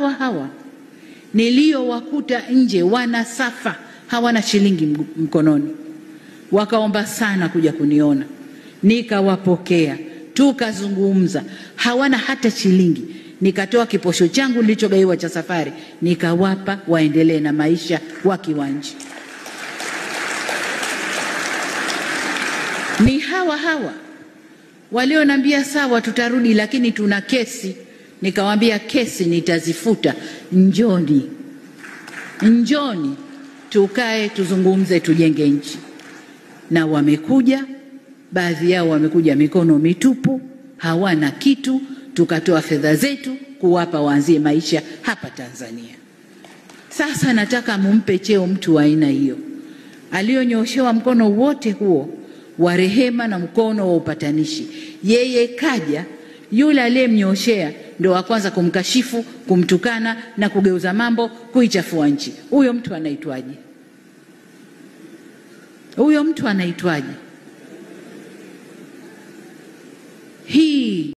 hawa hawa niliowakuta nje wanasafa, hawana shilingi mkononi, wakaomba sana kuja kuniona, nikawapokea, tukazungumza, hawana hata shilingi. Nikatoa kiposho changu nilichogaiwa cha safari, nikawapa waendelee na maisha wakiwa nje. Ni hawa hawa walionambia sawa tutarudi lakini tuna kesi. Nikawaambia kesi nitazifuta, njoni tukae tuzungumze, tujenge nchi. Na wamekuja, baadhi yao wamekuja mikono mitupu, hawana kitu. Tukatoa fedha zetu kuwapa waanzie maisha hapa Tanzania. Sasa nataka mumpe cheo mtu wa aina hiyo, alionyoshewa mkono wote huo wa rehema na mkono wa upatanishi. Yeye kaja, yule aliyemnyoshea ndo wa kwanza kumkashifu, kumtukana na kugeuza mambo, kuichafua nchi. Huyo mtu anaitwaje? Hii